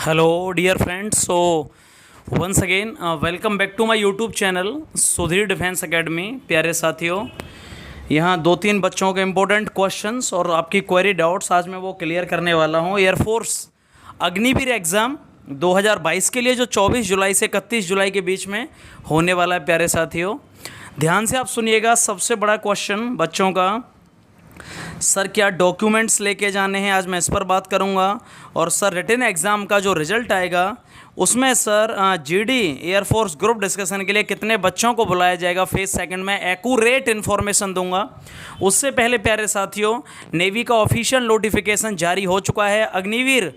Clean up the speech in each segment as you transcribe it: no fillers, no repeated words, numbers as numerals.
Hello dear friends, so once again welcome back to my YouTube channel Sudhir defence academy. प्यारे साथियों, यहाँ दो तीन बच्चों के इम्पोर्टेंट क्वेश्चंस और आपकी क्वेरी डाउट्स आज मैं वो क्लियर करने वाला हूँ। एयरफोर्स अग्निवीर एग्ज़ाम 2022 के लिए जो 24 जुलाई से 31 जुलाई के बीच में होने वाला है। प्यारे साथियों, ध्यान से आप सुनिएगा। सबसे बड़ा क्वेश्चन बच्चों का, सर क्या डॉक्यूमेंट्स लेके जाने हैं, आज मैं इस पर बात करूंगा। और सर रिटन एग्ज़ाम का जो रिज़ल्ट आएगा उसमें sir GD air force group discussion के लिए कितने बच्चों को बुलाया जाएगा फेज सेकंड में, एक्यूरेट इन्फॉर्मेशन दूंगा। उससे पहले प्यारे साथियों, नेवी का ऑफिशियल नोटिफिकेशन जारी हो चुका है। अग्निवीर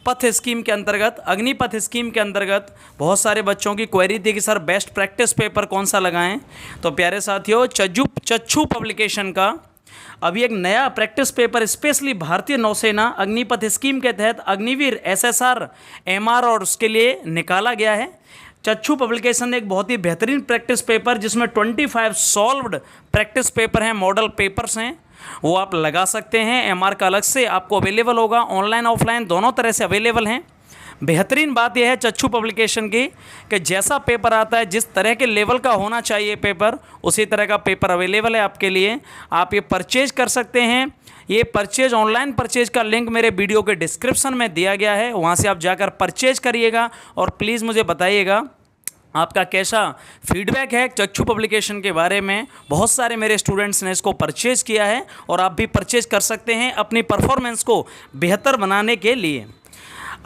पथ स्कीम के अंतर्गत, अग्निपथ स्कीम के अंतर्गत बहुत सारे बच्चों की क्वेरी थी कि सर बेस्ट प्रैक्टिस पेपर कौन सा लगाएं। तो प्यारे साथियों, चच्चू पब्लिकेशन का अभी एक नया प्रैक्टिस पेपर स्पेशली भारतीय नौसेना अग्निपथ स्कीम के तहत अग्निवीर एसएसआर एमआर और उसके लिए निकाला गया है। चच्चू पब्लिकेशन ने एक बहुत ही बेहतरीन प्रैक्टिस पेपर, जिसमें 25 सॉल्व्ड प्रैक्टिस पेपर हैं, मॉडल पेपर्स हैं, वो आप लगा सकते हैं। एमआर का अलग से आपको अवेलेबल होगा, ऑनलाइन ऑफलाइन दोनों तरह से अवेलेबल हैं। बेहतरीन बात यह है चच्चू पब्लिकेशन की कि जैसा पेपर आता है, जिस तरह के लेवल का होना चाहिए पेपर, उसी तरह का पेपर अवेलेबल है आपके लिए। आप ये परचेज कर सकते हैं। ये परचेज, ऑनलाइन परचेज का लिंक मेरे वीडियो के डिस्क्रिप्शन में दिया गया है, वहाँ से आप जाकर परचेज करिएगा। और प्लीज़ मुझे बताइएगा आपका कैसा फीडबैक है चच्चू पब्लिकेशन के बारे में। बहुत सारे मेरे स्टूडेंट्स ने इसको परचेज किया है और आप भी परचेज कर सकते हैं अपनी परफॉर्मेंस को बेहतर बनाने के लिए।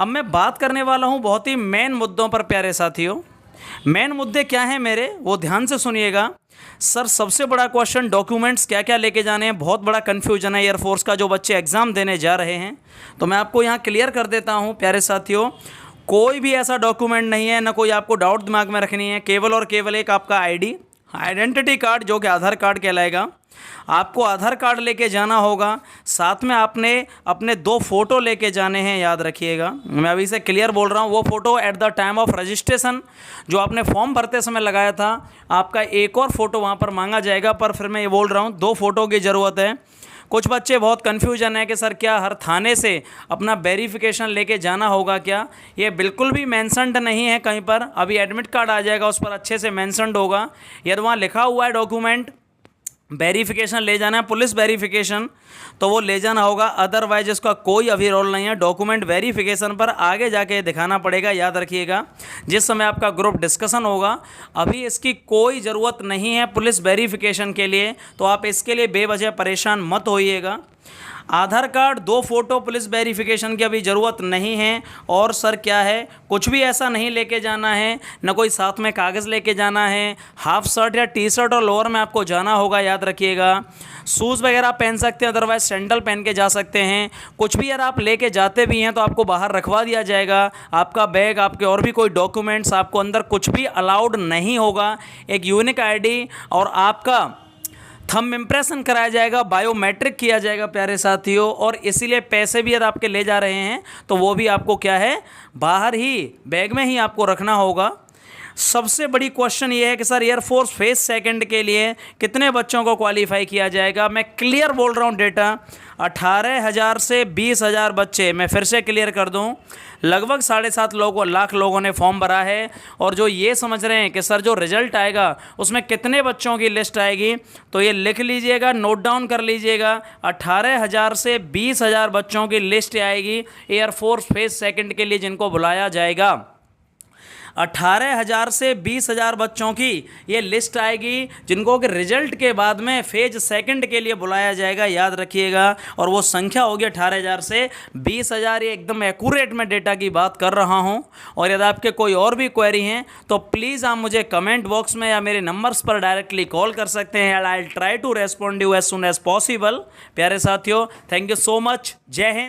अब मैं बात करने वाला हूं बहुत ही मेन मुद्दों पर। प्यारे साथियों, मेन मुद्दे क्या हैं मेरे, वो ध्यान से सुनिएगा। सर सबसे बड़ा क्वेश्चन, डॉक्यूमेंट्स क्या क्या लेके जाने हैं। बहुत बड़ा कन्फ्यूजन है एयरफोर्स का, जो बच्चे एग्ज़ाम देने जा रहे हैं। तो मैं आपको यहाँ क्लियर कर देता हूँ प्यारे साथियों, कोई भी ऐसा डॉक्यूमेंट नहीं है, ना कोई आपको डाउट दिमाग में रखनी है। केवल और केवल एक आपका आइडेंटिटी कार्ड, जो कि आधार कार्ड कहलाएगा। आपको आधार कार्ड लेके जाना होगा, साथ में आपने अपने 2 फ़ोटो लेके जाने हैं, याद रखिएगा। मैं अभी से क्लियर बोल रहा हूँ, वो photo at the time of registration जो आपने फॉर्म भरते समय लगाया था, आपका एक और फ़ोटो वहाँ पर मांगा जाएगा। पर फिर मैं ये बोल रहा हूँ 2 फ़ोटो की ज़रूरत है। कुछ बच्चे बहुत कन्फ्यूजन है कि सर क्या हर थाने से अपना वेरिफिकेशन लेके जाना होगा क्या। ये बिल्कुल भी मेंशन्ड नहीं है कहीं पर। अभी एडमिट कार्ड आ जाएगा, उस पर अच्छे से मेंशन्ड होगा। यदि वहाँ लिखा हुआ है डॉक्यूमेंट वेरिफिकेशन ले जाना है, पुलिस वेरिफिकेशन, तो वो ले जाना होगा। अदरवाइज इसका कोई अभी रोल नहीं है। डॉक्यूमेंट वेरिफिकेशन पर आगे जाके दिखाना पड़ेगा, याद रखिएगा। जिस समय आपका ग्रुप डिस्कशन होगा, अभी इसकी कोई ज़रूरत नहीं है पुलिस वेरिफिकेशन के लिए, तो आप इसके लिए बेवजह परेशान मत होइएगा। आधार कार्ड, 2 फ़ोटो, पुलिस वेरिफिकेशन की अभी ज़रूरत नहीं है। और सर क्या है, कुछ भी ऐसा नहीं लेके जाना है, ना कोई साथ में कागज़ लेके जाना है। हाफ शर्ट या टी शर्ट और लोअर में आपको जाना होगा, याद रखिएगा। शूज़ वगैरह पहन सकते हैं, अदरवाइज सैंडल पहन के जा सकते हैं। कुछ भी अगर आप लेके जाते भी हैं तो आपको बाहर रखवा दिया जाएगा। आपका बैग, आपके और भी कोई डॉक्यूमेंट्स, आपको अंदर कुछ भी अलाउड नहीं होगा। एक यूनिक आईडी और आपका थंब इम्प्रेशन कराया जाएगा, बायोमेट्रिक किया जाएगा प्यारे साथियों। और इसीलिए पैसे भी यदि आपके ले जा रहे हैं तो वो भी आपको क्या है, बाहर ही बैग में ही आपको रखना होगा। सबसे बड़ी क्वेश्चन ये है कि सर एयरफोर्स फेज सेकंड के लिए कितने बच्चों को क्वालिफाई किया जाएगा। मैं क्लियर बोल रहा हूँ डेटा, 18,000 से 20,000 बच्चे। मैं फिर से क्लियर कर दूँ, लगभग 7.5 लाख लोगों ने फॉर्म भरा है। और जो ये समझ रहे हैं कि सर जो रिजल्ट आएगा उसमें कितने बच्चों की लिस्ट आएगी, तो ये लिख लीजिएगा, नोट डाउन कर लीजिएगा। 18,000 से 20,000 बच्चों की लिस्ट आएगी एयरफोर्स फेज सेकंड के लिए, जिनको बुलाया जाएगा। 18,000 से 20,000 बच्चों की ये लिस्ट आएगी, जिनको कि रिजल्ट के बाद में फेज सेकंड के लिए बुलाया जाएगा, याद रखिएगा। और वो संख्या होगी 18,000 से 20,000। ये एकदम एक्यूरेट में डेटा की बात कर रहा हूँ। और यदि आपके कोई और भी क्वेरी हैं तो प्लीज़ आप मुझे कमेंट बॉक्स में या मेरे नंबर्स पर डायरेक्टली कॉल कर सकते हैं। I will try to respond you as soon as possible. प्यारे साथियों, थैंक यू सो मच। जय हिंद।